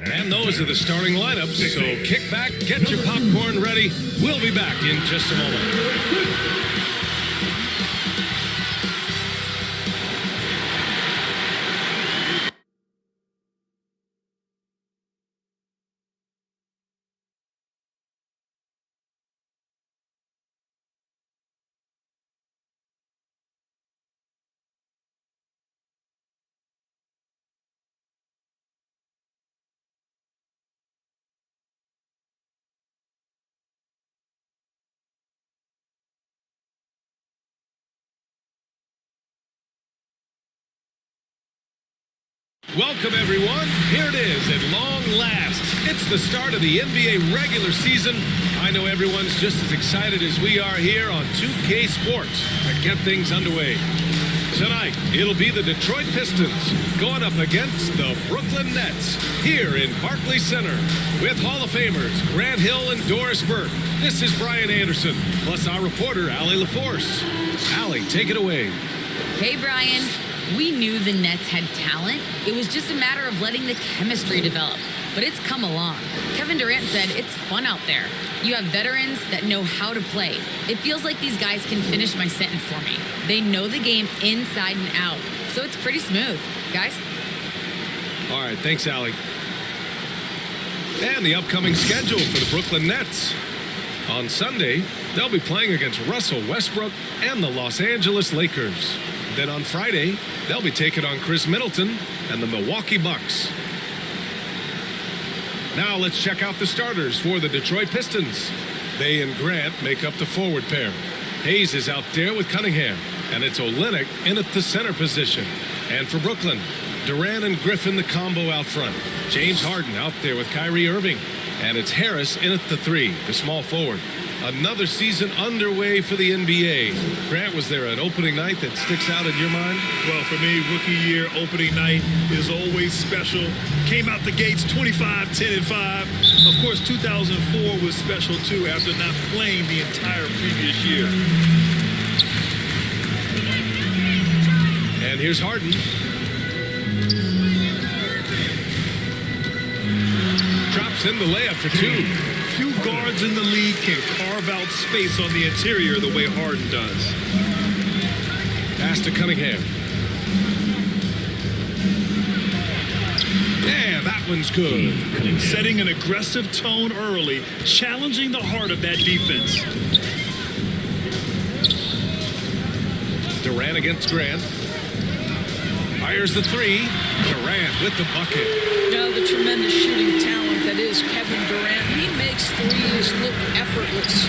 And those are the starting lineups, so kick back, get your popcorn ready. We'll be back in just a moment. Welcome, everyone. Here it is at long last. It's the start of the NBA regular season. I know everyone's just as excited as we are here on 2K Sports to get things underway. Tonight, it'll be the Detroit Pistons going up against the Brooklyn Nets here in Barclays Center with Hall of Famers Grant Hill and Doris Burke. This is Brian Anderson, plus our reporter, Allie LaForce. Allie, take it away. Hey, Brian. We knew the Nets had talent. It was just a matter of letting the chemistry develop. But it's come along. Kevin Durant said it's fun out there. You have veterans that know how to play. It feels like these guys can finish my sentence for me. They know the game inside and out. So it's pretty smooth. Guys? All right, thanks, Allie. And the upcoming schedule for the Brooklyn Nets. On Sunday, they'll be playing against Russell Westbrook and the Los Angeles Lakers. Then on Friday, they'll be taking on Chris Middleton and the Milwaukee Bucks. Now let's check out the starters for the Detroit Pistons. They and Grant make up the forward pair. Hayes is out there with Cunningham, and it's Olynyk in at the center position. And for Brooklyn, Durant and Griffin the combo out front. James Harden out there with Kyrie Irving. And it's Harris in at the 3, the small forward. Another season underway for the NBA. Grant, was there an opening night that sticks out in your mind? Well, for me, rookie year opening night is always special. Came out the gates 25, 10, and 5. Of course, 2004 was special, too, after not playing the entire previous year. And here's Harden. Drops in the layup for 2. Few guards in the league can carve out space on the interior the way Harden does. Pass to Cunningham. Yeah, that one's good. Setting an aggressive tone early, challenging the heart of that defense. Durant against Grant. Fires the 3. Durant with the bucket. Now the tremendous shooting talent that is Kevin Durant. He makes threes look effortless.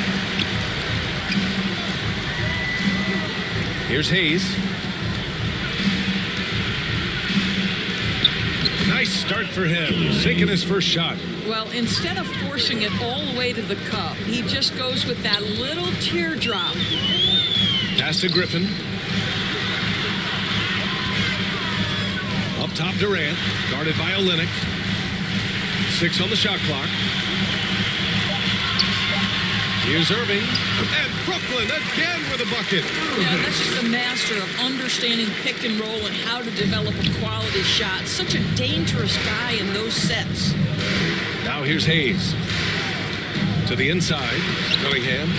Here's Hayes. Nice start for him. Sinking his first shot. Well, instead of forcing it all the way to the cup, he just goes with that little teardrop. Pass to Griffin. Up top, Durant, guarded by Olynyk. 6 on the shot clock. Here's Irving, and Brooklyn again with a bucket. Yeah, that's just a master of understanding pick and roll and how to develop a quality shot. Such a dangerous guy in those sets. Now here's Hayes. To the inside, Cunningham,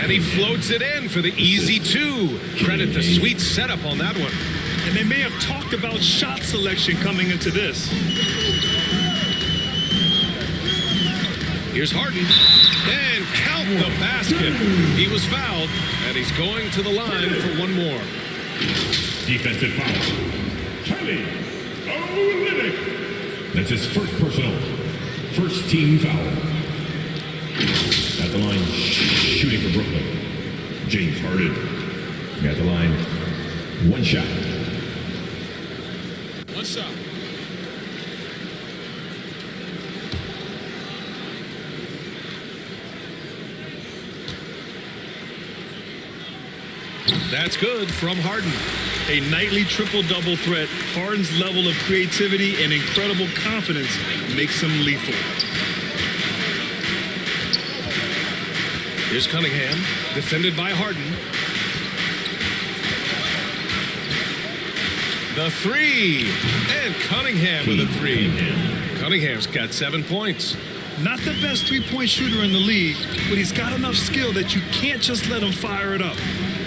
and he floats it in for the easy 2. Credit the sweet setup on that one. And they may have talked about shot selection coming into this. Here's Harden, and count the basket. He was fouled, and he's going to the line for one more. Defensive foul. Charlie Olynyk. That's his first personal. First team foul. At the line, shooting for Brooklyn. James Harden. At the line, 1 shot. What's up? That's good from Harden. A nightly triple-double threat. Harden's level of creativity and incredible confidence makes him lethal. Here's Cunningham, defended by Harden. The 3, and Cunningham with a 3. Cunningham's got 7 points. Not the best three-point shooter in the league, but he's got enough skill that you can't just let him fire it up.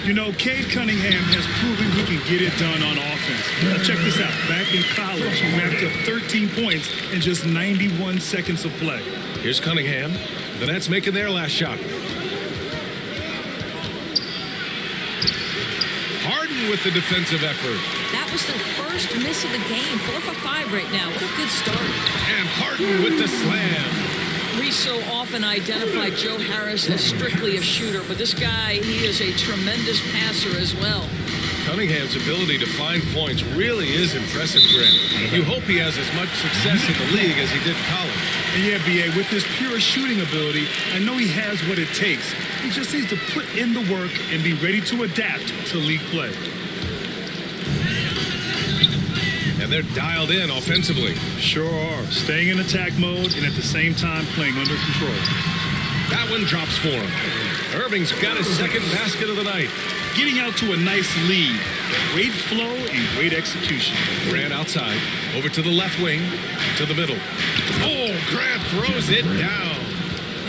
You know, Cade Cunningham has proven he can get it done on offense. Now check this out. Back in college, he racked up 13 points in just 91 seconds of play. Here's Cunningham. The Nets making their last shot. Harden with the defensive effort. That was the first miss of the game. 4 for 5 right now. What a good start. And Harden with the slam. We so often identify Joe Harris as strictly a shooter, but this guy, he is a tremendous passer as well. Cunningham's ability to find points really is impressive, Grant. You hope he has as much success in the league as he did in college. And yeah, B.A., with his pure shooting ability, I know he has what it takes. He just needs to put in the work and be ready to adapt to league play. And they're dialed in offensively. Sure are. Staying in attack mode and at the same time playing under control. That one drops for him. Irving's got his second basket of the night. Getting out to a nice lead. Great flow and great execution. Grant outside. Over to the left wing. To the middle. Oh, Grant throws it down.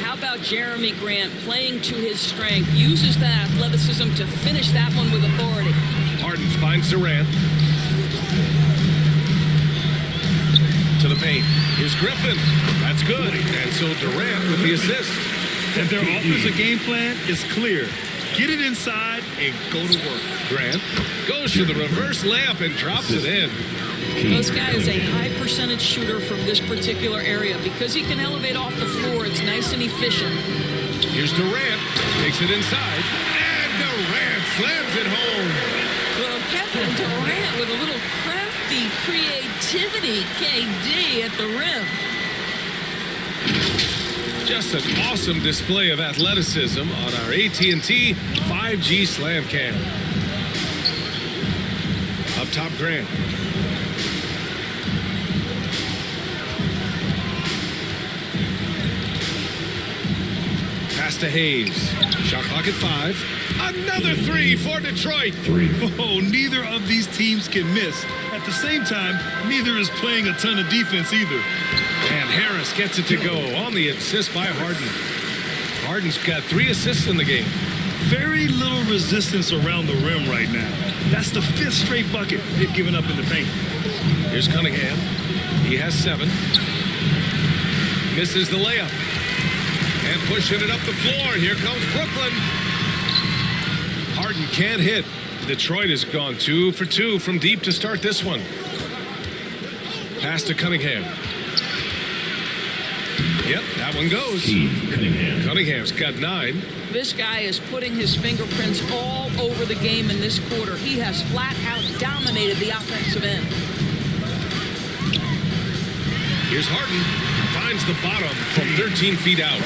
How about Jeremy Grant playing to his strength? Uses that athleticism to finish that one with authority. Harden finds Durant. To the paint. Here's Griffin. That's good. And so Durant with the assist. And their offensive game plan is clear. Get it inside and go to work. Grant goes to the reverse layup and drops it in. This guy is a high percentage shooter from this particular area. Because he can elevate off the floor, it's nice and efficient. Here's Durant. Takes it inside. And Durant slams it home. Well, Kevin Durant with a little crafty creativity, KD at the rim. Just an awesome display of athleticism on our AT&T 5G Slam Cam. Up top, Grant. Pass to Hayes. Shot clock at 5. Another 3 for Detroit. 3. Oh, neither of these teams can miss. At the same time, neither is playing a ton of defense either. And Harris gets it to go on the assist by Harden. Harden's got 3 assists in the game. Very little resistance around the rim right now. That's the 5th straight bucket they've given up in the paint. Here's Cunningham. He has 7. Misses the layup. And pushing it up the floor. Here comes Brooklyn. Harden can't hit. Detroit has gone 2 for 2 from deep to start this one. Pass to Cunningham. Yep, that one goes. Cunningham. Cunningham's got 9. This guy is putting his fingerprints all over the game in this quarter. He has flat out dominated the offensive end. Here's Harden. Finds the bottom from 13 feet out.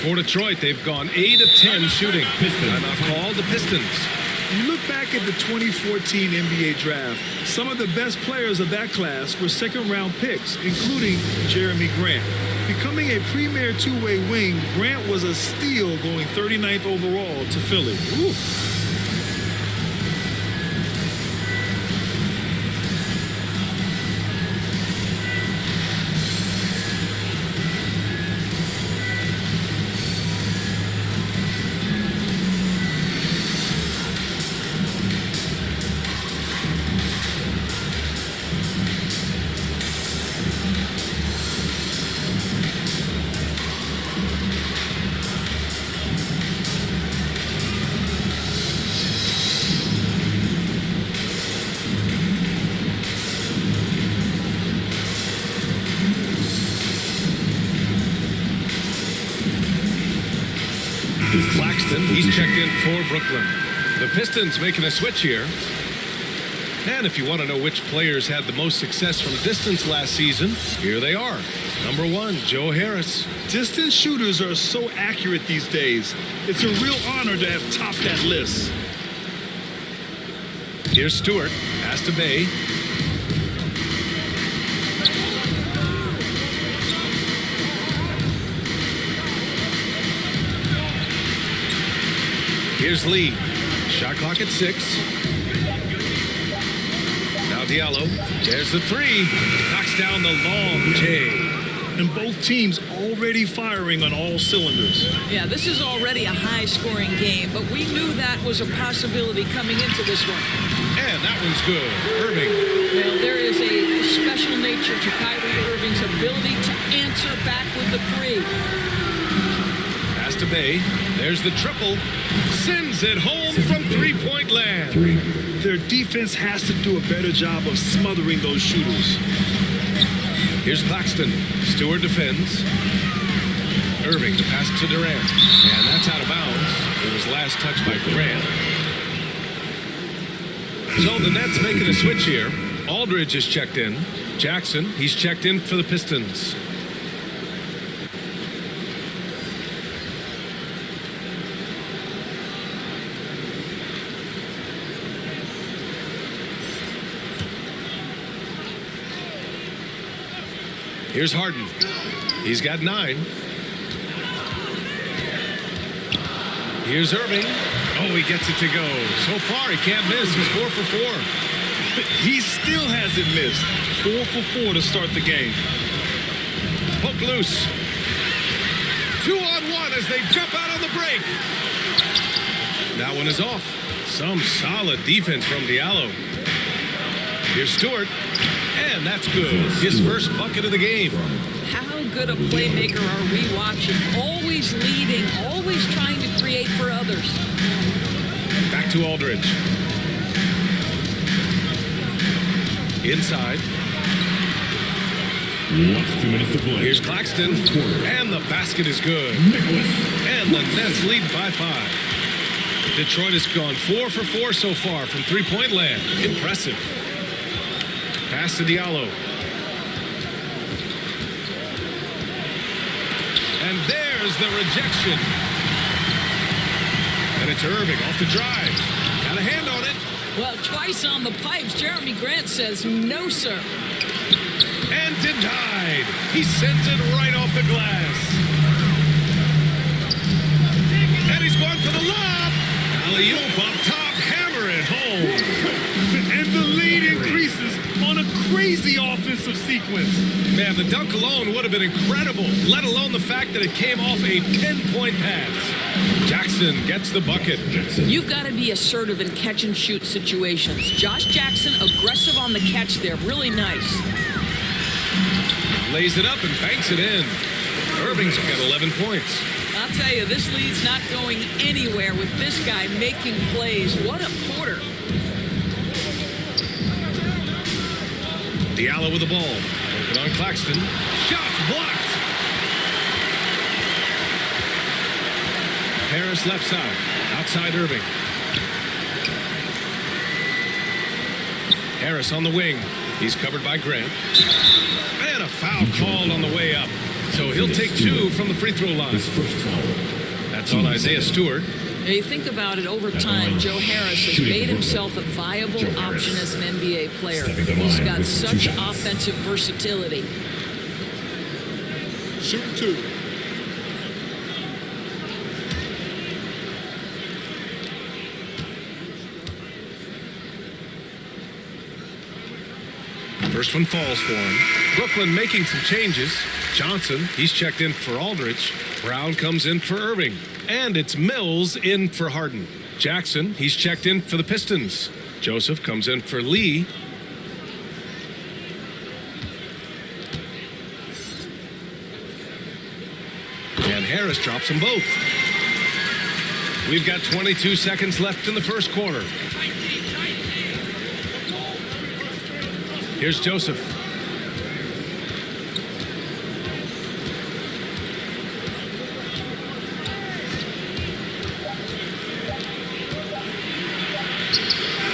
For Detroit, they've gone 8 of 10 shooting. Timeout called the Pistons. You look back at the 2014 NBA draft, some of the best players of that class were second-round picks, including Jeremy Grant. Becoming a premier two-way wing, Grant was a steal going 39th overall to Philly. Ooh. Claxton, he's checked in for Brooklyn. The Pistons making a switch here. And if you want to know which players had the most success from distance last season, here they are. Number 1, Joe Harris. Distance shooters are so accurate these days. It's a real honor to have topped that list. Here's Stewart. Pass to Bay. Here's Lee. Shot clock at 6. Now Diallo. There's the three. Knocks down the long J. And both teams already firing on all cylinders. Yeah, this is already a high-scoring game, but we knew that was a possibility coming into this one. And that one's good. Irving. Well, there is a special nature to Kyrie Irving's ability to answer back with the three. Pass to Bay. There's the triple. Sends it home from three-point land. Their defense has to do a better job of smothering those shooters. Here's Claxton. Stewart defends. Irving, the pass to Durant. And that's out of bounds. It was last touched by Durant. So the Nets making a switch here. Aldridge is checked in. Jackson, he's checked in for the Pistons. Here's Harden. He's got 9. Here's Irving. Oh, he gets it to go. So far, he can't miss. He's 4 for 4. He still hasn't missed. 4 for 4 to start the game. Poke loose. 2-on-1 as they jump out on the break. That one is off. Some solid defense from Diallo. Here's Stewart. And that's good. His first bucket of the game. How good a playmaker are we watching? Always leading, always trying to create for others. Back to Aldridge. Inside. 2 minutes to play. Here's Claxton. And the basket is good. And the Nets lead by 5. Detroit has gone 4 for 4 so far from three-point land. Impressive. Pass to Diallo. And there's the rejection. And it's Irving off the drive. Got a hand on it. Well, twice on the pipes, Jeremy Grant says no, sir. And denied. He sends it right off the glass. And he's going for the lob. Alley-oop up top. Hammer it home. And the lead increases on a crazy offensive sequence. Man, the dunk alone would have been incredible, let alone the fact that it came off a 10-point pass. Jackson gets the bucket. You've got to be assertive in catch-and-shoot situations. Josh Jackson, aggressive on the catch there. Really nice. Lays it up and banks it in. Irving's got 11 points. I'll tell you, this lead's not going anywhere with this guy making plays. What a quarter. Diallo with the ball. Working on Claxton. Shots blocked. Harris left side. Outside Irving. Harris on the wing. He's covered by Grant. And a foul called on the way up. So he'll take 2 from the free throw line. That's on Isaiah Stewart. Now you think about it, over time, Joe Harris has made himself a viable option as an NBA player. He's got such offensive versatility. Shooting 2. First one falls for him. Brooklyn making some changes. Johnson, he's checked in for Aldridge. Brown comes in for Irving. And it's Mills in for Harden. Jackson, he's checked in for the Pistons. Joseph comes in for Lee. And Harris drops them both. We've got 22 seconds left in the first quarter. Here's Joseph.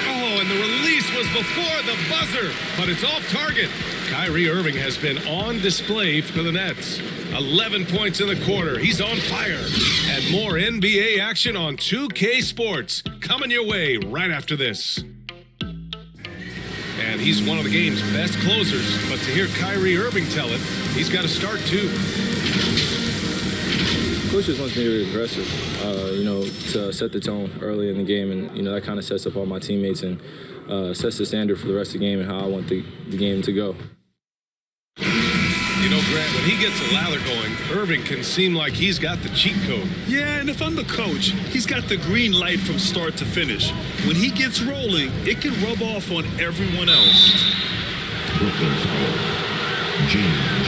Oh, and the release was before the buzzer, but it's off target. Kyrie Irving has been on display for the Nets. 11 points in the quarter. He's on fire. And more NBA action on 2K Sports coming your way right after this. And he's one of the game's best closers. But to hear Kyrie Irving tell it, he's got to start too. Coach just wants me to be aggressive, to set the tone early in the game, and that kind of sets up all my teammates and sets the standard for the rest of the game and how I want the game to go. Grant, when he gets a lather going, Irving can seem like he's got the cheat code. Yeah, and if I'm the coach, he's got the green light from start to finish. When he gets rolling, it can rub off on everyone else.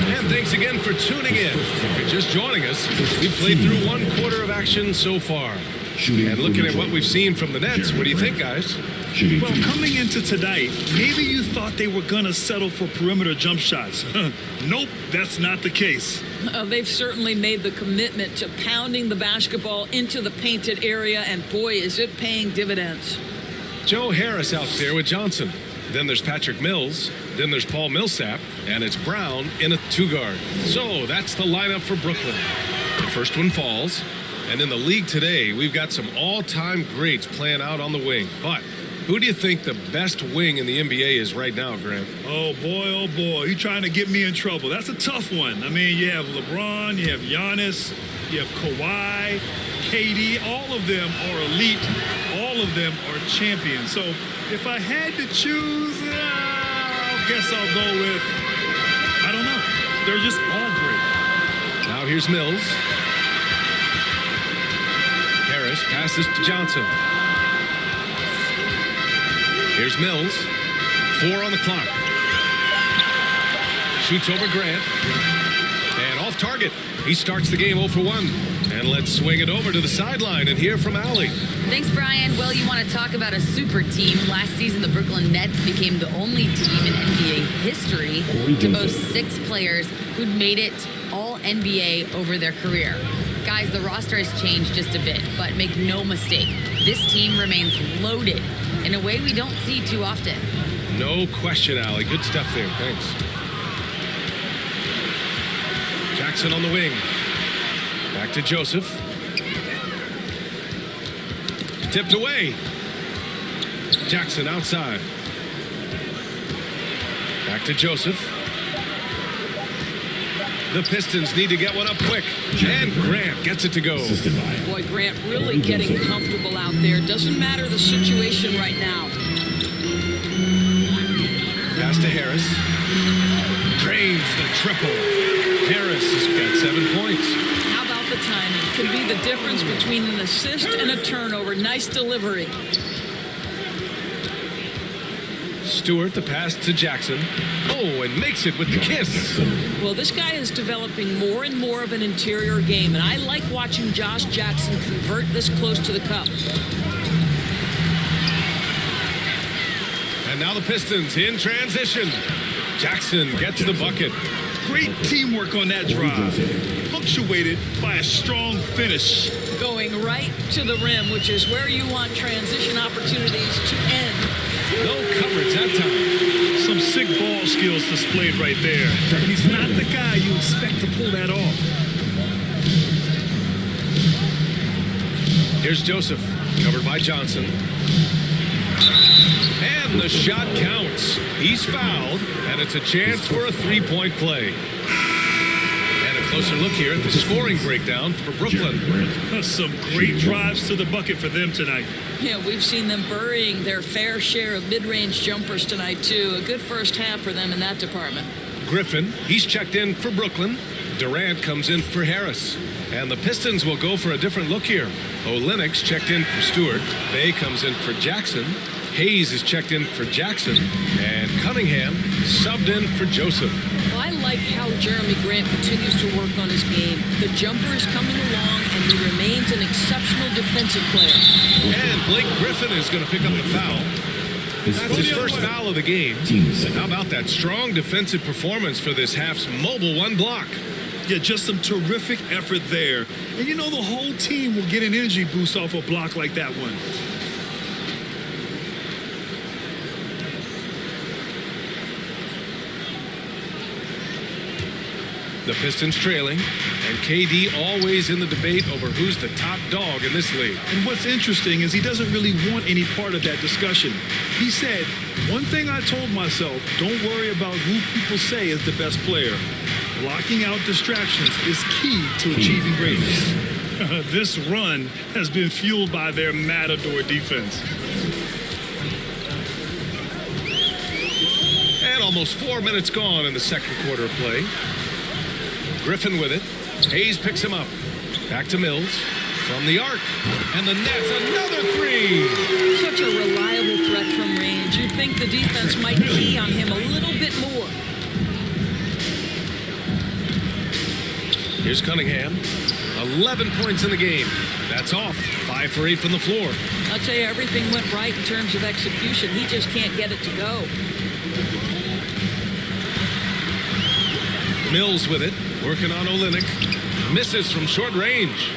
And thanks again for tuning in. If you're just joining us, we've played through 1 quarter of action so far. And looking at what we've seen from the Nets, what do you think, guys? Well, coming into tonight, maybe you thought they were going to settle for perimeter jump shots. Nope, that's not the case. They've certainly made the commitment to pounding the basketball into the painted area, and boy, is it paying dividends. Joe Harris out there with Johnson. Then there's Patrick Mills. Then there's Paul Millsap. And it's Brown in a 2-guard. So that's the lineup for Brooklyn. The first one falls. And in the league today, we've got some all-time greats playing out on the wing. But who do you think the best wing in the NBA is right now, Grant? Oh, boy, you're trying to get me in trouble. That's a tough one. I mean, you have LeBron, you have Giannis, you have Kawhi, KD. All of them are elite. All of them are champions. So if I had to choose, I guess I'll go with, I don't know. They're just all great. Now here's Mills. Harris passes to Johnson. Here's Mills. 4 on the clock. Shoots over Grant. And off target. He starts the game 0 for 1. And let's swing it over to the sideline and hear from Allie. Thanks, Brian. Well, you want to talk about a super team. Last season, the Brooklyn Nets became the only team in NBA history to boast 6 players who'd made it all NBA over their career. Guys, the roster has changed just a bit, but make no mistake, this team remains loaded in a way we don't see too often. No question, Allie. Good stuff there. Thanks. Jackson on the wing. Back to Joseph. Tipped away. Jackson outside. Back to Joseph. The Pistons need to get one up quick. And Grant gets it to go. Boy, Grant really getting comfortable out there. Doesn't matter the situation right now. Pass to Harris. Drains the triple. Harris has got 7 points. How about the timing? Could be the difference between an assist and a turnover. Nice delivery. Stewart, the pass to Jackson. Oh, and makes it with the kiss. Well, this guy is developing more and more of an interior game, and I like watching Josh Jackson convert this close to the cup. And now the Pistons in transition. Jackson gets the bucket. Great teamwork on that drive, punctuated by a strong finish. Going right to the rim, which is where you want transition opportunities to end. No coverage that time. Some sick ball skills displayed right there. He's not the guy you expect to pull that off. Here's Joseph, covered by Johnson. And the shot counts. He's fouled, and it's a chance for a 3-point play. And a closer look here at the scoring breakdown for Brooklyn. Some great drives to the bucket for them tonight. Yeah, we've seen them burying their fair share of mid-range jumpers tonight, too. A good first half for them in that department. Griffin, he's checked in for Brooklyn. Durant comes in for Harris. And the Pistons will go for a different look here. Olenek's checked in for Stewart. Bay comes in for Jackson. Hayes is checked in for Jackson. And Cunningham subbed in for Joseph. Well, I like how Jeremy Grant continues to work on his game. The jumper is coming along, and he remains an exceptional defensive player. And Blake Griffin is going to pick up the foul. That's his first foul of the game. How about that strong defensive performance for this half's mobile 1 block? Yeah, just some terrific effort there. And you know the whole team will get an energy boost off a block like that one. The Pistons trailing, and KD always in the debate over who's the top dog in this league. And what's interesting is he doesn't really want any part of that discussion. He said, one thing I told myself, don't worry about who people say is the best player. Blocking out distractions is key to achieving greatness. This run has been fueled by their matador defense. And almost 4 minutes gone in the second quarter of play. Griffin with it. Hayes picks him up. Back to Mills. From the arc. And the net's another three. Such a reliable threat from range. You'd think the defense might key on him a little bit more. Here's Cunningham. 11 points in the game. That's off. 5 for 8 from the floor. I'll tell you, everything went right in terms of execution. He just can't get it to go. Mills with it. Working on Olynyk. Misses from short range.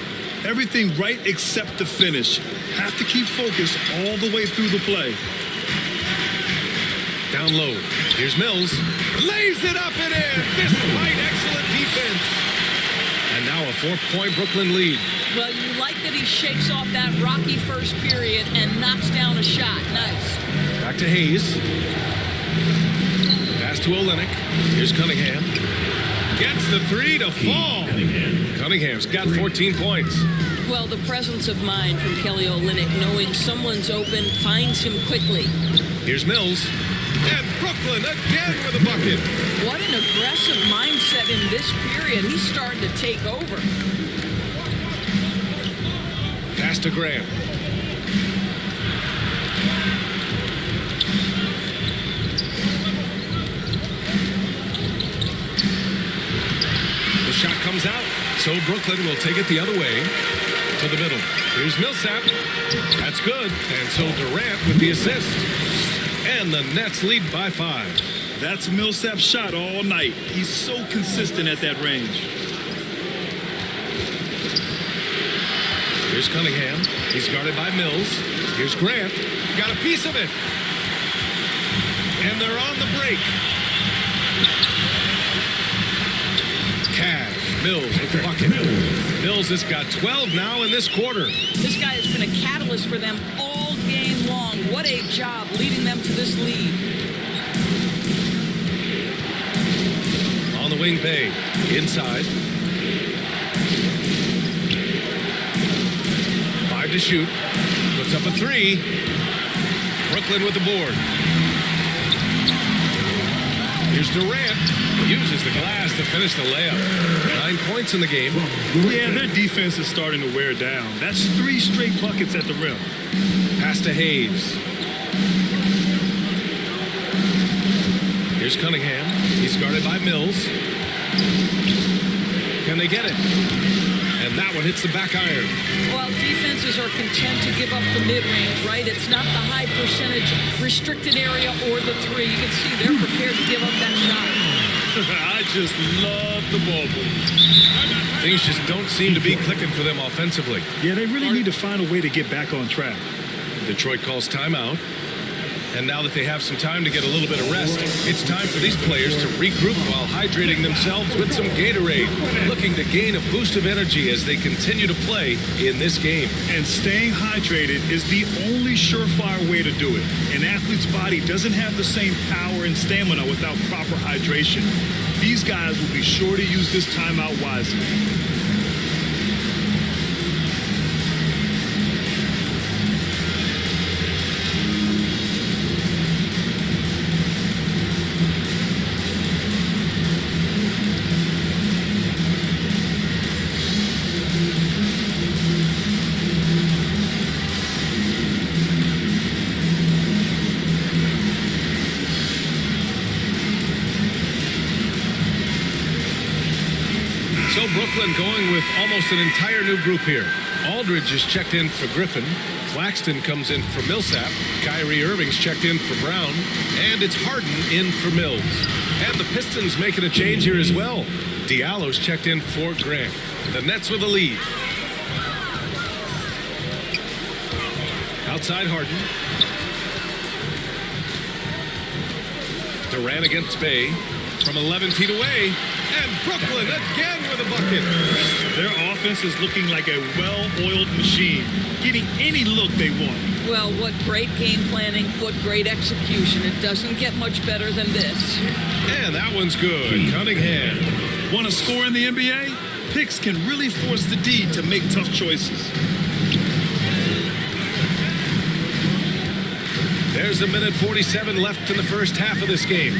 Everything right except the finish. Have to keep focused all the way through the play. Down low. Here's Mills. Lays it up and in. Despite excellent defense. And now a 4-point Brooklyn lead. Well, you like that he shakes off that rocky first period and knocks down a shot. Nice. Back to Hayes. Pass to Olynyk. Here's Cunningham. Gets the three to fall. Cunningham's got 14 points. Well, the presence of mind from Kelly Olynyk, knowing someone's open, finds him quickly. Here's Mills. And Brooklyn again with a bucket. What an aggressive mindset in this period. He's starting to take over. Pass to Grant. The shot comes out, so Brooklyn will take it the other way to the middle. Here's Millsap. That's good. And so Durant with the assist. And the Nets lead by 5. That's Millsap's shot all night. He's so consistent at that range. Here's Cunningham. He's guarded by Mills. Here's Grant. Got a piece of it. And they're on the break. Cash. Mills with the bucket. Mills has got 12 now in this quarter. This guy has been a catalyst for them all game long. What a job leading them to this lead. On the wing, Bay. Inside. 5 to shoot. Puts up a 3. Brooklyn with the board. Here's Durant. Uses the glass to finish the layup. 9 points in the game. Yeah, their defense is starting to wear down. That's 3 straight buckets at the rim. Pass to Hayes. Here's Cunningham. He's guarded by Mills. Can they get it? And that one hits the back iron. Well, defenses are content to give up the mid-range, right? It's not the high percentage restricted area or the 3. You can see they're prepared to give up that shot. I just love the ball movement. Things just don't seem to be clicking for them offensively. Yeah, they really need to find a way to get back on track. Detroit calls timeout. And now that they have some time to get a little bit of rest, it's time for these players to regroup while hydrating themselves with some Gatorade, looking to gain a boost of energy as they continue to play in this game. And staying hydrated is the only surefire way to do it. An athlete's body doesn't have the same power and stamina without proper hydration. These guys will be sure to use this timeout wisely. So Brooklyn going with almost an entire new group here. Aldridge is checked in for Griffin. Claxton comes in for Millsap. Kyrie Irving's checked in for Brown. And it's Harden in for Mills. And the Pistons making a change here as well. Diallo's checked in for Grant. The Nets with the lead. Outside Harden. Durant against Bay. From 11 feet away. And Brooklyn again with a bucket. Their offense is looking like a well-oiled machine, getting any look they want. Well, what great game planning, what great execution. It doesn't get much better than this. And that one's good. Cunningham. Want to score in the NBA? Picks can really force the D to make tough choices. There's 1:47 left in the first half of this game.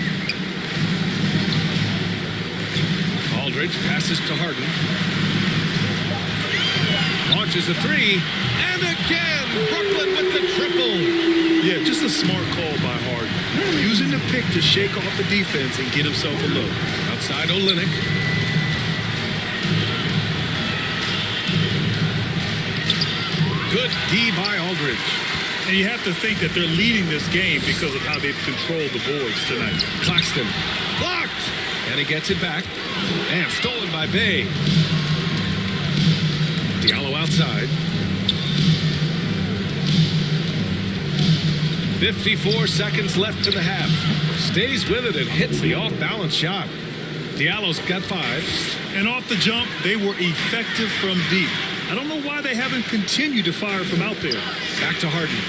Aldridge passes to Harden. Launches a three. And again, Brooklyn with the triple. Yeah, just a smart call by Harden. Using the pick to shake off the defense and get himself a look. Outside Olynyk. Good D by Aldridge. And you have to think that they're leading this game because of how they've controlled the boards tonight. Claxton. Blocked. And he gets it back. And stolen by Bay. Diallo outside. 54 seconds left in the half. Stays with it and hits the off-balance shot. Diallo's got 5. And off the jump, they were effective from deep. I don't know why they haven't continued to fire from out there. Back to Harden.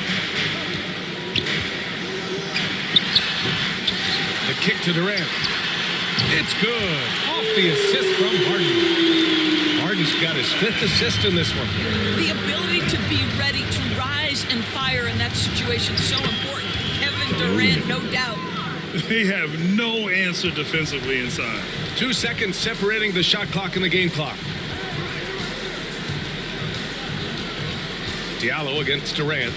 The kick to Durant. It's good. Off the assist from Harden. Harden's got his 5th assist in this one. The ability to be ready to rise and fire in that situation is so important. Kevin Durant, no doubt. They have no answer defensively inside. 2 seconds separating the shot clock and the game clock. Diallo against Durant.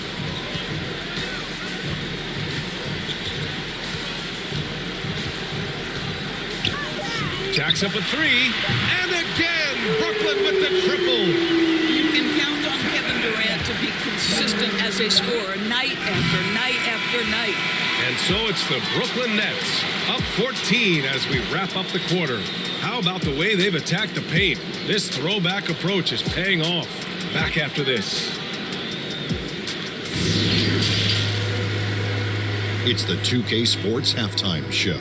Jacks up a 3. And again, Brooklyn with the triple. You can count on Kevin Durant to be consistent as a scorer night after night after night. And so it's the Brooklyn Nets up 14 as we wrap up the quarter. How about the way they've attacked the paint? This throwback approach is paying off. Back after this. It's the 2K Sports Halftime Show.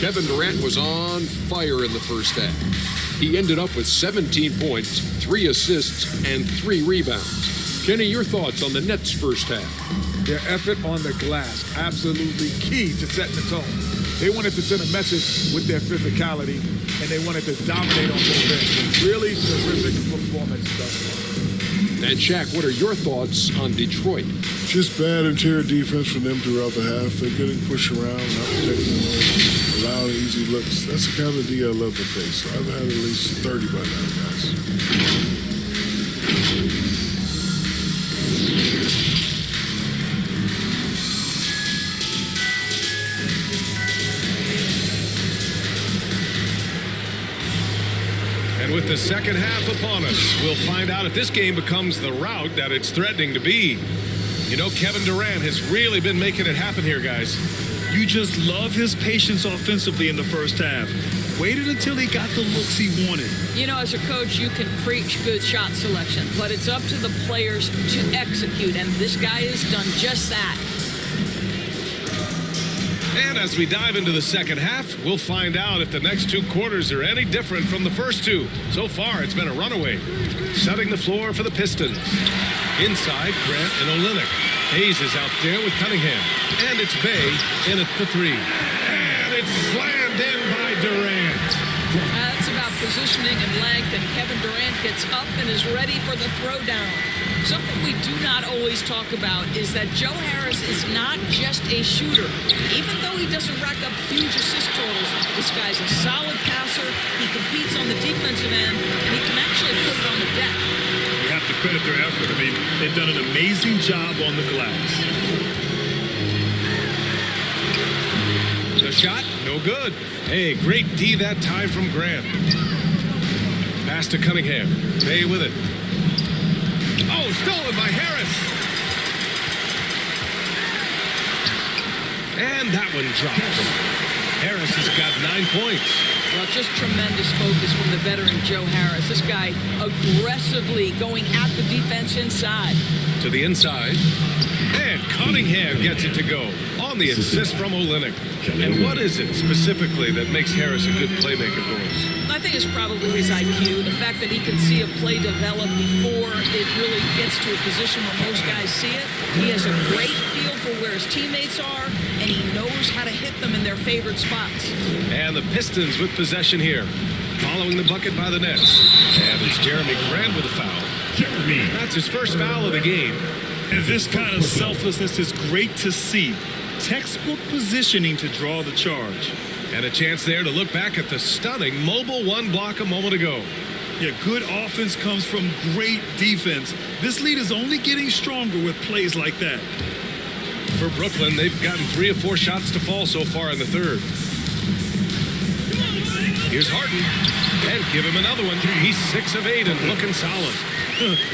Kevin Durant was on fire in the first half. He ended up with 17 points, 3 assists, and 3 rebounds. Kenny, your thoughts on the Nets' first half? Their effort on the glass, absolutely key to setting the tone. They wanted to send a message with their physicality, and they wanted to dominate on both ends. Really terrific performance thus far. And Shaq, what are your thoughts on Detroit? Just bad interior defense from them throughout the half. They're getting pushed around, not protecting them, allowing easy looks. That's the kind of D I love to face. So I've had at least 30 by now, guys. And with the second half upon us, we'll find out if this game becomes the rout that it's threatening to be. You know, Kevin Durant has really been making it happen here, guys. You just love his patience offensively in the first half. Waited until he got the looks he wanted. You know, as a coach, you can preach good shot selection, but it's up to the players to execute, and this guy has done just that. And as we dive into the second half, we'll find out if the next 2 quarters are any different from the first 2. So far, it's been a runaway. Setting the floor for the Pistons. Inside, Grant and Olynyk. Hayes is out there with Cunningham. And it's Bay in at the 3. And it's slammed in by Durant. That's about positioning and length, and Kevin Durant gets up and is ready for the throwdown. Something we do not always talk about is that Joe Harris is not just a shooter. Even though he doesn't rack up huge assist totals, this guy's a solid passer, he competes on the defensive end, and he can actually put it on the deck. You have to credit their effort. I mean, they've done an amazing job on the glass. The shot, no good. Hey, great D that time from Grant. Pass to Cunningham. Bay with it. Oh, stolen by Harris. And that one drops. Harris has got 9 points. Well, just tremendous focus from the veteran Joe Harris. This guy aggressively going at the defense inside. To the inside. And Cunningham gets it to go on the assist from Olynyk. And what is it specifically that makes Harris a good playmaker, boys? I think it's probably his IQ, the fact that he can see a play develop before it really gets to a position where most guys see it. He has a great feel for where his teammates are, and he knows how to hit them in their favored spots. And the Pistons with possession here. Following the bucket by the Nets. And it's Jeremy Grant with a foul. That's his first foul of the game. And this kind of selflessness is great to see. Textbook positioning to draw the charge. And a chance there to look back at the stunning mobile one block a moment ago. Yeah, good offense comes from great defense. This lead is only getting stronger with plays like that. For Brooklyn, they've gotten 3 of 4 shots to fall so far in the third. Here's Harden. And give him another one. He's 6 of 8 and looking solid.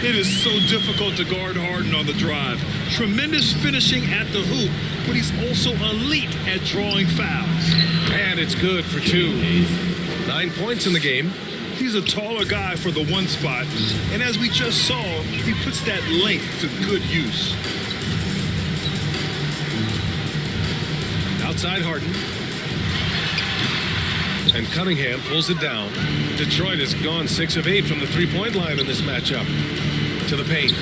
It is so difficult to guard Harden on the drive. Tremendous finishing at the hoop, but he's also elite at drawing fouls. And it's good for 2. 9 points in the game. He's a taller guy for the one spot, and as we just saw, he puts that length to good use. Outside Harden. And Cunningham pulls it down. Detroit has gone 6 of 8 from the three-point line in this matchup. To the paint.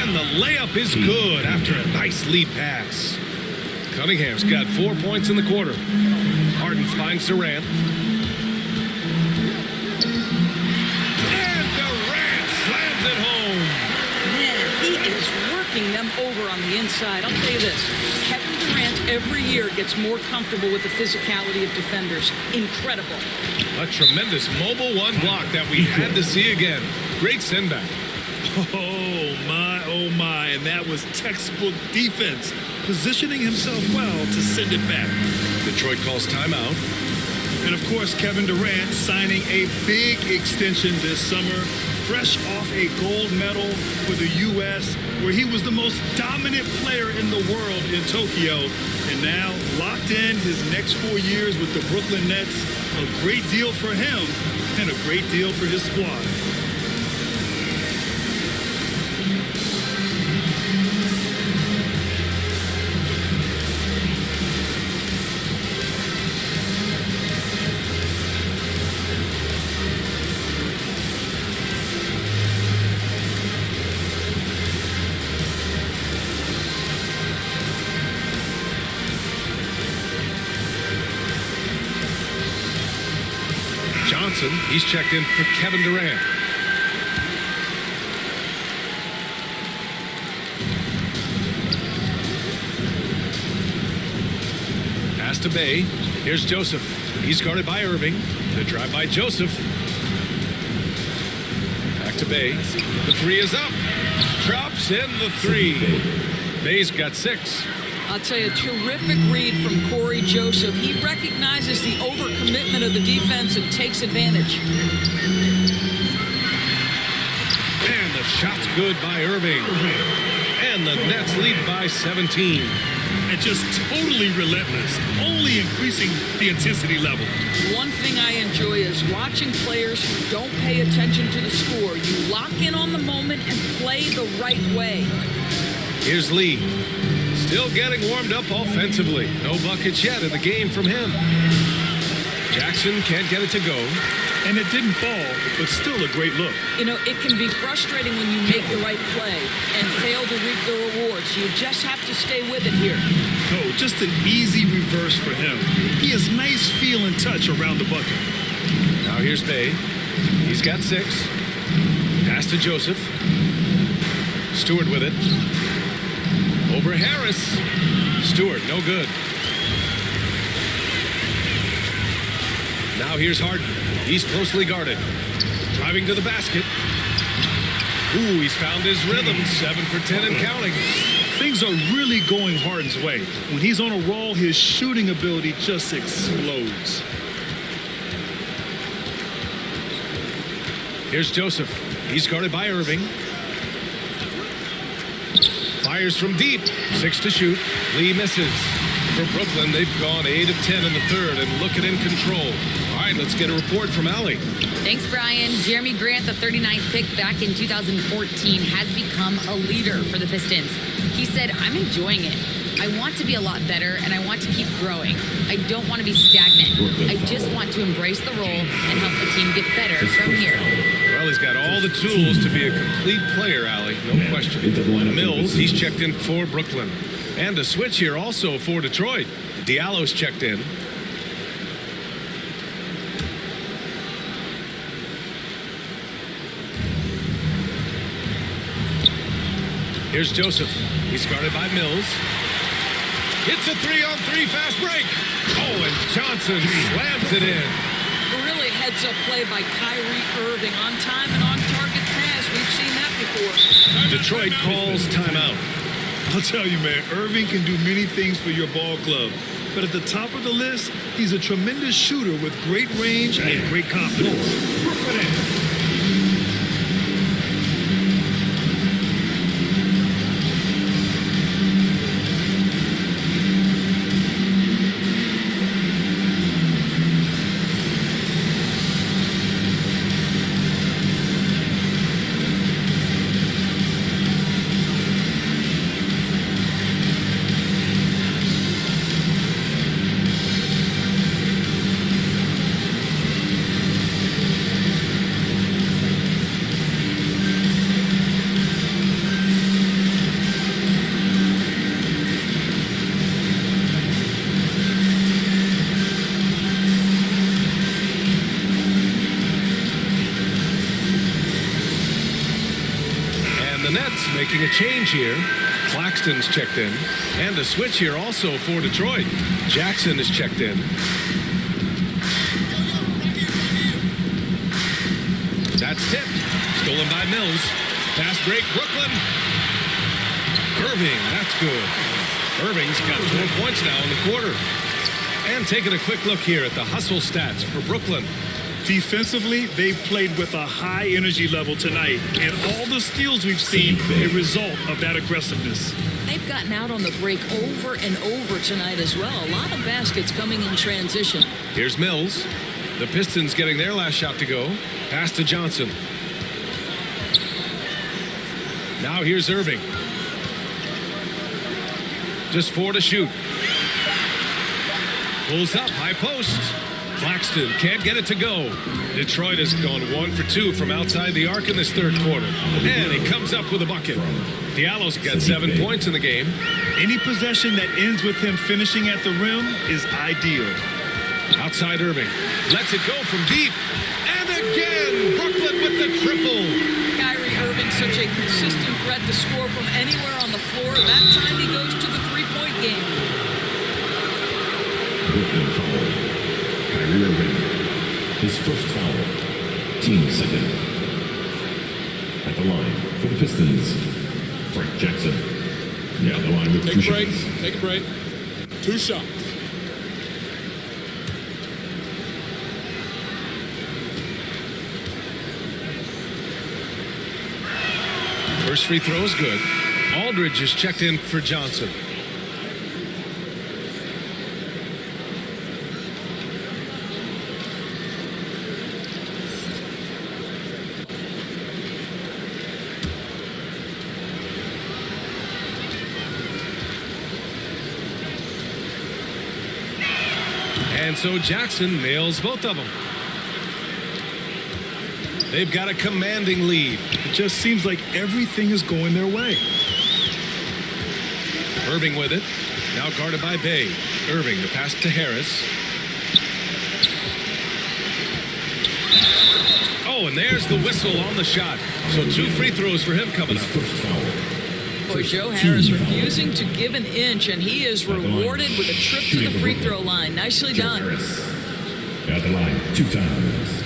And the layup is good after a nice lead pass. Cunningham's got 4 points in the quarter. Harden finds Durant. And Durant slams it home. Man, he is working them over on the inside. I'll tell you this. Kevin Durant every year gets more comfortable with the physicality of defenders. Incredible. A tremendous mobile one block that we had to see again. Great send back. Oh my, and that was textbook defense, positioning himself well to send it back. Detroit calls timeout. And of course, Kevin Durant signing a big extension this summer, fresh off a gold medal for the U.S., where he was the most dominant player in the world in Tokyo. And now locked in his next 4 years with the Brooklyn Nets. A great deal for him and a great deal for his squad. Johnson, he's checked in for Kevin Durant. Pass to Bay. Here's Joseph. He's guarded by Irving. The drive by Joseph. Back to Bay. The 3 is up. Drops in the 3. Bay's got 6. I'll tell you, a terrific read from Corey Joseph. He recognizes the overcommitment of the defense and takes advantage. And the shot's good by Irving. And the Nets lead by 17. And just totally relentless, only increasing the intensity level. One thing I enjoy is watching players who don't pay attention to the score. You lock in on the moment and play the right way. Here's Lee. Still getting warmed up offensively. No buckets yet in the game from him. Jackson can't get it to go. And it didn't fall, but still a great look. You know, it can be frustrating when you make the right play and fail to reap the rewards. You just have to stay with it here. No, just an easy reverse for him. He has nice feel and touch around the bucket. Now here's Bay. He's got 6. Pass to Joseph. Stewart with it. Over Harris. Stewart, no good. Now here's Harden. He's closely guarded. Driving to the basket. Ooh, he's found his rhythm. 7 for 10 and counting. Things are really going Harden's way. When he's on a roll, his shooting ability just explodes. Here's Joseph. He's guarded by Irving. Fires from deep. 6 to shoot. Lee misses. For Brooklyn, they've gone 8 of 10 in the third and looking in control. All right, let's get a report from Allie. Thanks, Brian. Jeremy Grant, the 39th pick back in 2014, has become a leader for the Pistons. He said, "I'm enjoying it. I want to be a lot better, and I want to keep growing. I don't want to be stagnant. I just want to embrace the role and help the team get better from here." Well, he's got all the tools to be a complete player, Allie. No question. Mills, he's checked in for Brooklyn. And a switch here also for Detroit. Diallo's checked in. Here's Joseph. He's guarded by Mills. It's a 3-on-3 fast break. Oh, and Johnson slams it in. Really heads-up play by Kyrie Irving. On time and on target pass. We've seen that before. Detroit calls timeout. I'll tell you, man, Irving can do many things for your ball club. But at the top of the list, he's a tremendous shooter with great range and great confidence. Making a change here. Claxton's checked in. And a switch here also for Detroit. Jackson is checked in. That's tipped. Stolen by Mills. Fast break, Brooklyn. Irving, that's good. Irving's got 4 points now in the quarter. And taking a quick look here at the hustle stats for Brooklyn. Defensively, they've played with a high energy level tonight, and all the steals we've seen a result of that aggressiveness. They've gotten out on the break over and over tonight as well. A lot of baskets coming in transition. Here's Mills. The Pistons getting their last shot to go. Pass to Johnson. Now here's Irving. Just 4 to shoot. Pulls up, high post. Claxton can't get it to go. Detroit has gone 1 for 2 from outside the arc in this third quarter. And he comes up with a bucket. Diallo's got 7 points in the game. Any possession that ends with him finishing at the rim is ideal. Outside Irving. Lets it go from deep. And again, Brooklyn with the triple. Kyrie Irving, such a consistent threat to score from anywhere on the floor. That time he goes to the three-point game. Brooklyn foul. Kyrie Irving, his first foul, team second. At the line for the Pistons, Frank Jackson. At the line with Take a break. Take a break. 2 shots. First free throw is good. Aldridge is checked in for Johnson. And so Jackson nails both of them. They've got a commanding lead. It just seems like everything is going their way. Irving with it. Now guarded by Bay. Irving, the pass to Harris. Oh, and there's the whistle on the shot. So 2 free throws for him coming up. Boy, Joe Harris refusing to give an inch, and he is rewarded with a trip to the free throw line. Nicely done. Harris. At the line 2 times.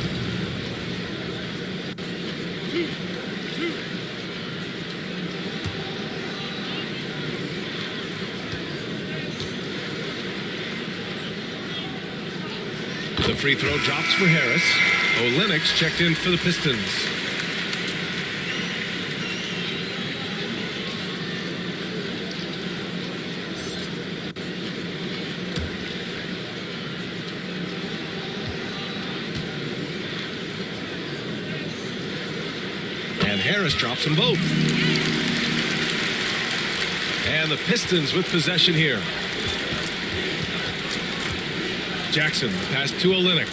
The free throw drops for Harris. Olenek's checked in for the Pistons. And Harris drops them both. And the Pistons with possession here. Jackson, pass to Olynyk.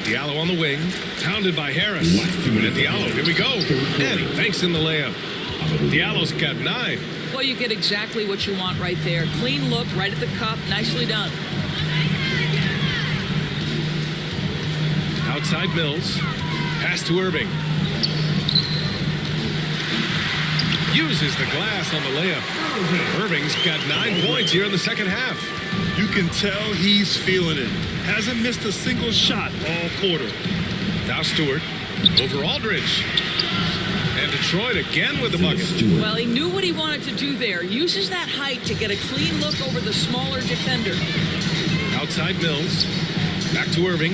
Diallo on the wing, pounded by Harris. And Diallo, here we go. And he banks in the layup. Diallo's got 9. Well, you get exactly what you want right there. Clean look right at the cup. Nicely done. Outside Mills. Pass to Irving. Uses the glass on the layup. Irving's got 9 points here in the second half. You can tell he's feeling it. Hasn't missed a single shot all quarter. Now Stewart over Aldridge. And Detroit again with the bucket. Well, he knew what he wanted to do there. Uses that height to get a clean look over the smaller defender. Outside Mills. Back to Irving.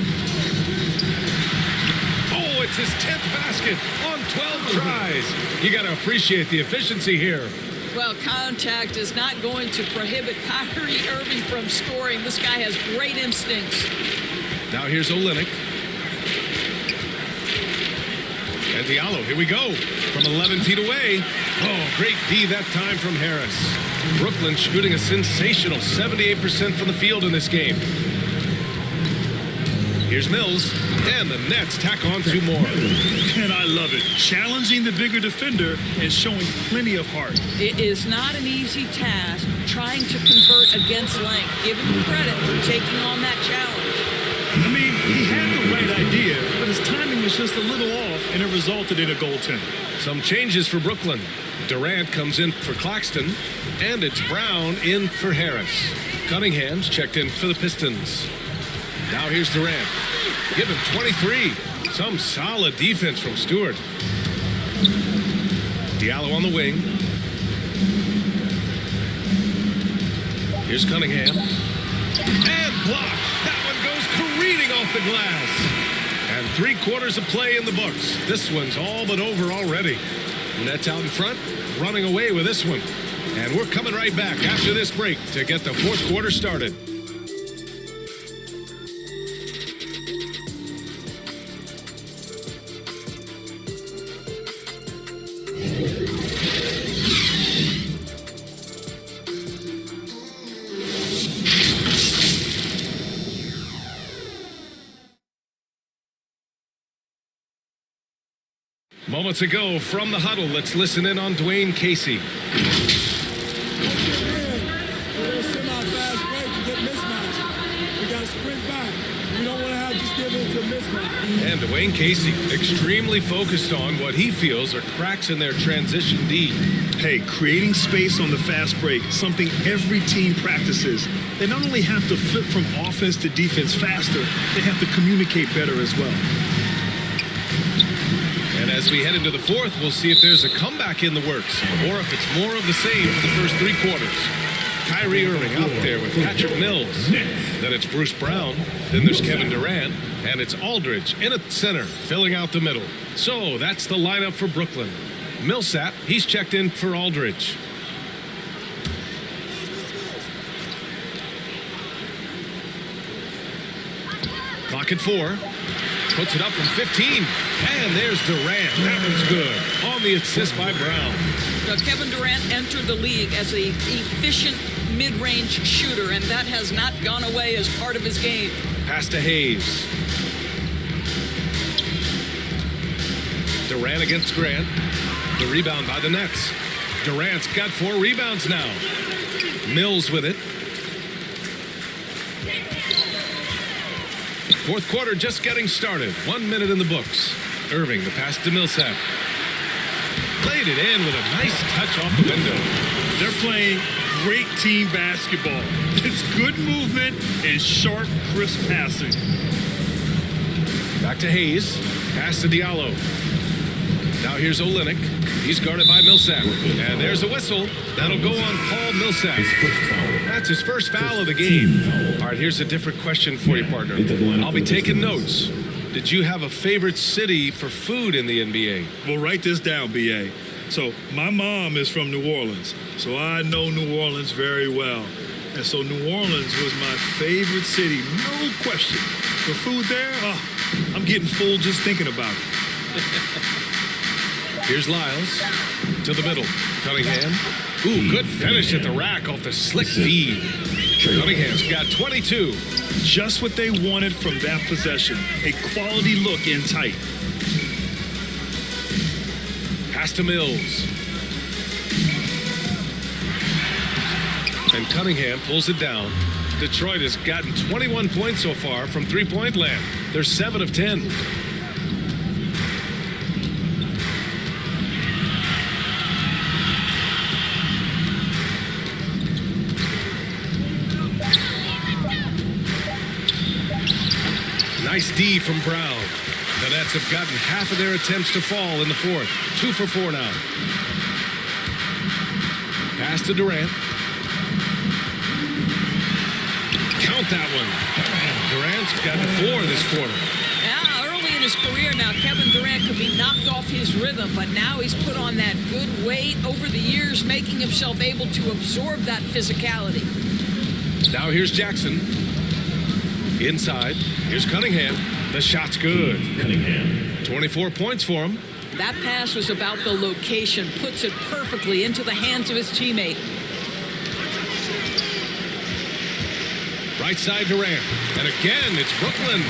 Oh, it's his 10th basket on 12 tries. You got to appreciate the efficiency here. Well, contact is not going to prohibit Kyrie Irving from scoring. This guy has great instincts. Now here's Olynyk. And Diallo, here we go. From 11 feet away. Oh, great D that time from Harris. Brooklyn shooting a sensational 78% from the field in this game. Here's Mills. And the Nets tack on 2 more. And I love it. Challenging the bigger defender and showing plenty of heart. It is not an easy task trying to convert against length. Give him credit for taking on that challenge. I mean, he had the right idea, but his timing was just a little off, and it resulted in a goaltender. Some changes for Brooklyn. Durant comes in for Claxton, and it's Brown in for Harris. Cunningham's checked in for the Pistons. Now here's Durant. Give him 23. Some solid defense from Stewart. Diallo on the wing. Here's Cunningham. And blocked. That one goes careening off the glass. And 3/4 of play in the books. This one's all but over already. Nets out in front, running away with this one. And we're coming right back after this break to get the 4th quarter started. Moments ago from the huddle, let's listen in on Dwayne Casey. And Dwayne Casey, extremely focused on what he feels are cracks in their transition D. Hey, creating space on the fast break, something every team practices. They not only have to flip from offense to defense faster, they have to communicate better as well. And as we head into the 4th, we'll see if there's a comeback in the works or if it's more of the same for the first 3 quarters. Kyrie Irving out there with Patrick Mills. Then it's Bruce Brown. Then there's Kevin Durant. And it's Aldridge in at center, filling out the middle. So that's the lineup for Brooklyn. Millsap, he's checked in for Aldridge. Clock at 4. Puts it up from 15. And there's Durant. That one's good. On the assist by Brown. Now, Kevin Durant entered the league as an efficient mid-range shooter, and that has not gone away as part of his game. Pass to Hayes. Durant against Grant. The rebound by the Nets. Durant's got 4 rebounds now. Mills with it. 4th quarter just getting started. 1 minute in the books. Irving, the pass to Millsap. Played it in with a nice touch off the window. They're playing great team basketball. It's good movement and sharp, crisp passing. Back to Hayes. Pass to Diallo. Now here's Olynyk. He's guarded by Millsap. And there's a whistle. That'll go on Paul Millsap. That's his first foul of the game. All right, here's a different question for you, partner. I'll be taking notes. Did you have a favorite city for food in the NBA? Well, write this down, B.A. So my mom is from New Orleans, so I know New Orleans very well. And so New Orleans was my favorite city, no question. The food there, I'm getting full just thinking about it. Here's Lyles to the middle. Cunningham. Ooh, good finish at the rack off the slick feed. Cunningham's got 22. Just what they wanted from that possession. A quality look in tight. Pass to Mills. and Cunningham pulls it down. Detroit has gotten 21 points so far from three-point land. They're 7 of 10. Nice D from Brown. The Nets have gotten half of their attempts to fall in the fourth. 2 for 4 now. Pass to Durant. Count that one. Durant's gotten 4 this quarter. Yeah, early in his career now, Kevin Durant could be knocked off his rhythm, but now he's put on that good weight over the years, making himself able to absorb that physicality. Now here's Jackson. Inside. Here's Cunningham. The shot's good. Cunningham. 24 points for him. That pass was about the location, puts it perfectly into the hands of his teammate. Right side Durant. And again, it's Brooklyn.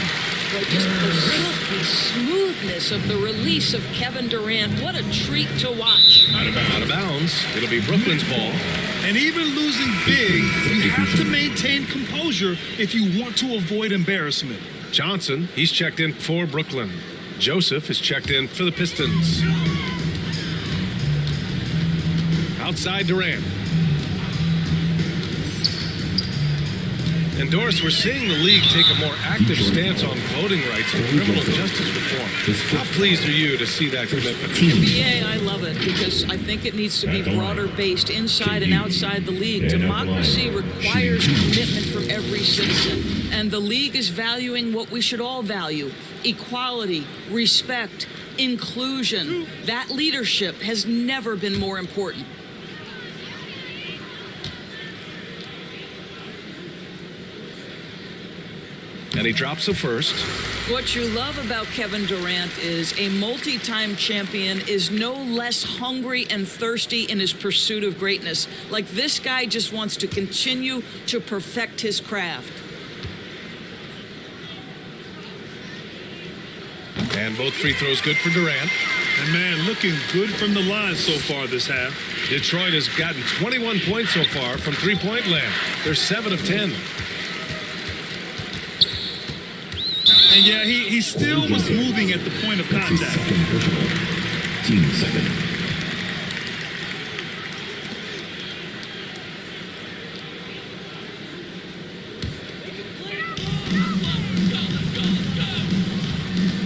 Well, just the silky smoothness of the release of Kevin Durant. What a treat to watch. Out of bounds. It'll be Brooklyn's ball. And even losing big, you have to maintain composure if you want to avoid embarrassment. Johnson, he's checked in for Brooklyn. Joseph is checked in for the Pistons. Outside Durant. And Doris, we're seeing the league take a more active stance on voting rights and criminal justice reform. How pleased are you to see that commitment? NBA, I love it because I think it needs to be broader based inside and outside the league. Democracy requires commitment from every citizen. And the league is valuing what we should all value: equality, respect, inclusion. That leadership has never been more important. And he drops the first. What you love about Kevin Durant is a multi-time champion is no less hungry and thirsty in his pursuit of greatness. Like, this guy just wants to continue to perfect his craft. And both free throws good for Durant. And man, looking good from the line so far this half. Detroit has gotten 21 points so far from three-point land. They're 7 of 10. And yeah, he still was moving at the point of contact. Team second.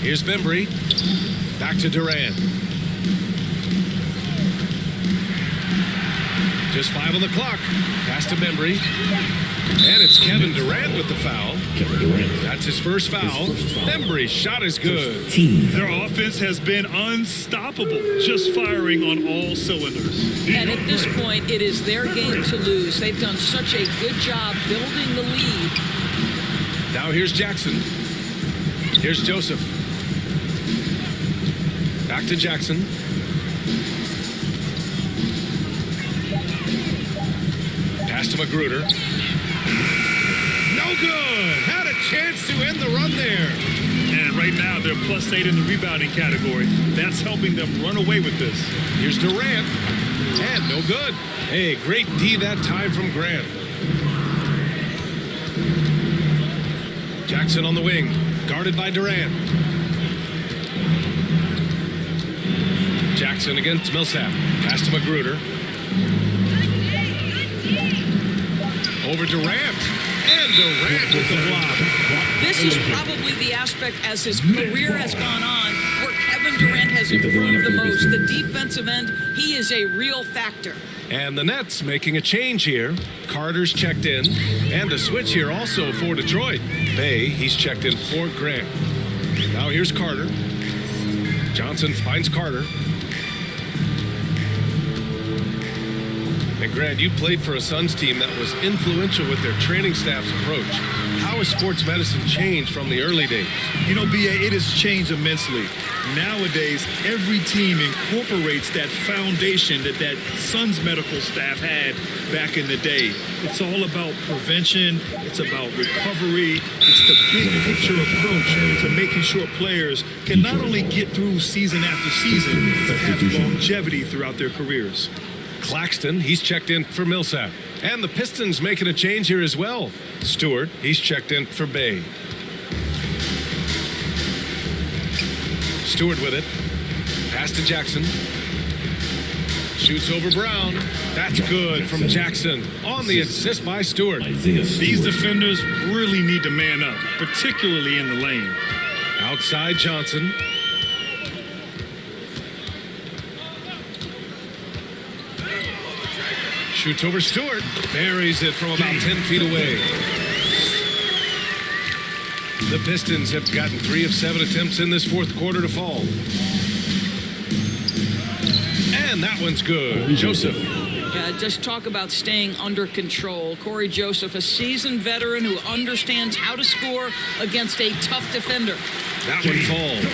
Here's Bembry. Back to Durant. Just 5 on the clock. Pass to Bembry. And it's Kevin Durant with the foul. Kevin Durant. That's his first foul. Bembry's shot is good. Their offense has been unstoppable, just firing on all cylinders. And at this point, it is their game to lose. They've done such a good job building the lead. Now here's Jackson. Here's Joseph. Back to Jackson. Pass to Magruder. No good. Had a chance to end the run there. And right now, they're +8 in the rebounding category. That's helping them run away with this. Here's Durant. And no good. Hey, great D that time from Grant. Jackson on the wing. Guarded by Durant. Jackson against Millsap. Pass to Magruder. Over Durant. And Durant with the block. This is probably the aspect as his career has gone on where Kevin Durant has improved the most. The defensive end, he is a real factor. And the Nets making a change here. Carter's checked in. And a switch here also for Detroit. Bay, he's checked in for Grant. Now here's Carter. Johnson finds Carter. And Grant, you played for a Suns team that was influential with their training staff's approach. How has sports medicine changed from the early days? You know, BA, it has changed immensely. Nowadays, every team incorporates that foundation that Suns medical staff had back in the day. It's all about prevention. It's about recovery. It's the big picture approach to making sure players can not only get through season after season, but have longevity throughout their careers. Claxton, he's checked in for Millsap. And the Pistons making a change here as well. Stewart, he's checked in for Bay. Stewart with it. Pass to Jackson. Shoots over Brown. That's good from Jackson on the assist by Stewart. These defenders really need to man up, particularly in the lane. Outside Johnson. Shoots over Stewart. Buries it from about 10 feet away. The Pistons have gotten 3 of 7 attempts in this fourth quarter to fall. And that one's good. Joseph. Yeah, just talk about staying under control. Corey Joseph, a seasoned veteran who understands how to score against a tough defender. That one falls.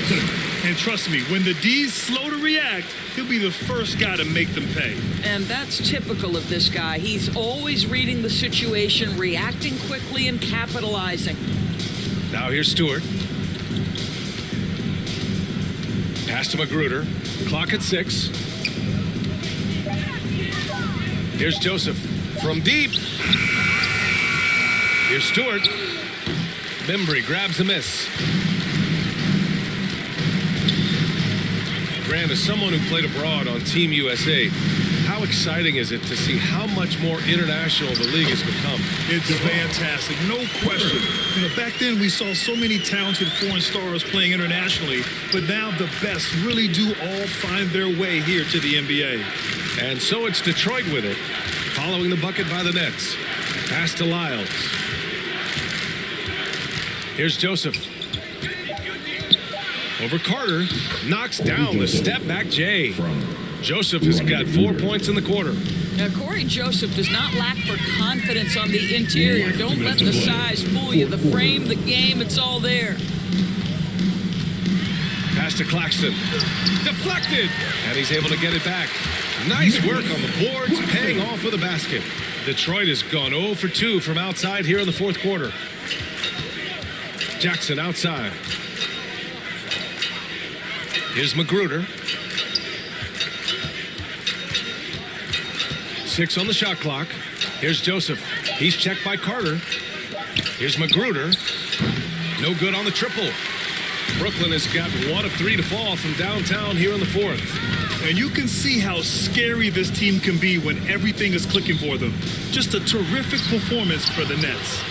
And trust me, when the D's slow to react, he'll be the first guy to make them pay. And that's typical of this guy. He's always reading the situation, reacting quickly, and capitalizing. Now here's Stewart. Pass to Magruder. Clock at 6. Here's Joseph from deep. Here's Stewart. Bembry grabs a miss. Grant, as someone who played abroad on Team USA, how exciting is it to see how much more international the league has become? It's fantastic, no question. You know, back then we saw so many talented foreign stars playing internationally, but now the best really do all find their way here to the NBA. And so it's Detroit with it, following the bucket by the Nets. Pass to Lyles. Here's Joseph. Over Carter, knocks down the step-back J. Joseph has got 4 points in the quarter. Now, Corey Joseph does not lack for confidence on the interior. Don't let the size fool you. The frame, the game, it's all there. Pass to Claxton. Deflected! And he's able to get it back. Nice work on the boards, paying off with a basket. Detroit has gone 0 for 2 from outside here in the fourth quarter. Jackson outside. Here's Magruder. 6 on the shot clock. Here's Joseph. He's checked by Carter. Here's Magruder. No good on the triple. Brooklyn has got 1 of 3 to fall from downtown here in the fourth. And you can see how scary this team can be when everything is clicking for them. Just a terrific performance for the Nets.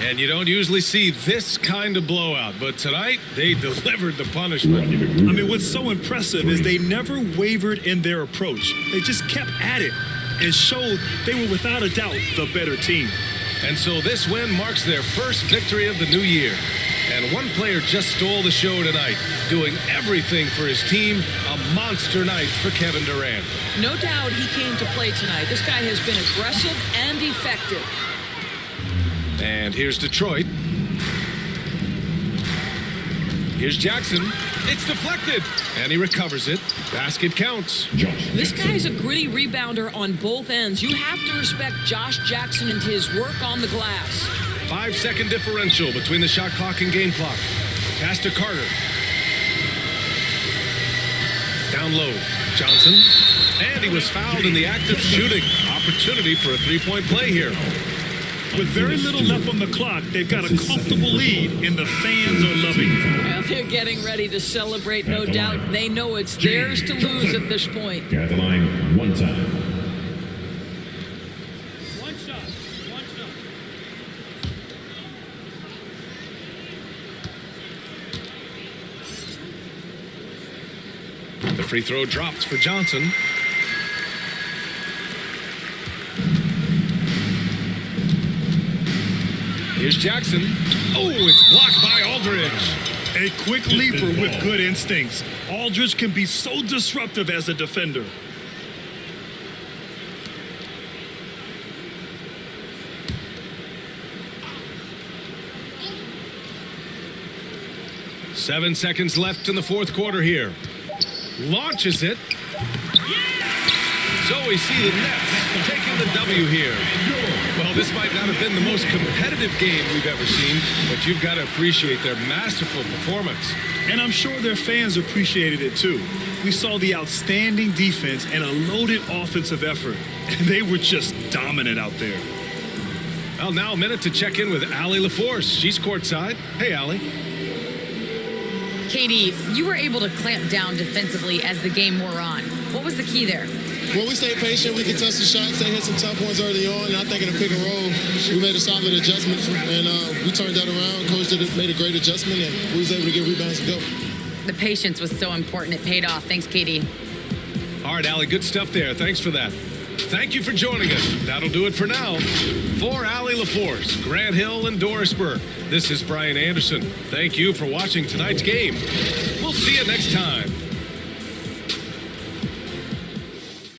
And you don't usually see this kind of blowout, but tonight they delivered the punishment. I mean, what's so impressive is they never wavered in their approach. They just kept at it and showed they were without a doubt the better team. And so this win marks their first victory of the new year. And one player just stole the show tonight, doing everything for his team. A monster night for Kevin Durant. No doubt he came to play tonight. This guy has been aggressive and effective. And here's Detroit. Here's Jackson. It's deflected. And he recovers it. Basket counts. This guy's a gritty rebounder on both ends. You have to respect Josh Jackson and his work on the glass. 5-second differential between the shot clock and game clock. Pass to Carter. Down low. Johnson. And he was fouled in the act of shooting. Opportunity for a three-point play here. With very little left on the clock, they've got a comfortable lead, and the fans are loving it. Well, they're getting ready to celebrate, no doubt. They know it's theirs to lose at this point. At the line, one time. One shot. The free throw drops for Johnson. Here's Jackson. Oh, it's blocked by Aldridge. A quick leaper with good instincts. Aldridge can be so disruptive as a defender. Seven seconds left in the fourth quarter here. Launches it. So we see the Nets taking the W here. Well, Well, this might not have been the most competitive game we've ever seen, but you've got to appreciate their masterful performance. And I'm sure their fans appreciated it too. We saw the outstanding defense and a loaded offensive effort. And they were just dominant out there. Well, now a minute to check in with Allie LaForce. She's courtside. Hey, Allie. Katie, you were able to clamp down defensively as the game wore on. What was the key there? Well, we stayed patient. We contested shots. They hit some tough ones early on. And I think in a pick and roll, we made a solid adjustment. And we turned that around. Coach made a great adjustment, and we was able to get rebounds and go. The patience was so important. It paid off. Thanks, Katie. All right, Allie, good stuff there. Thanks for that. Thank you for joining us. That'll do it for now. For Allie LaForce, Grant Hill, and Doris Burke, this is Brian Anderson. Thank you for watching tonight's game. We'll see you next time.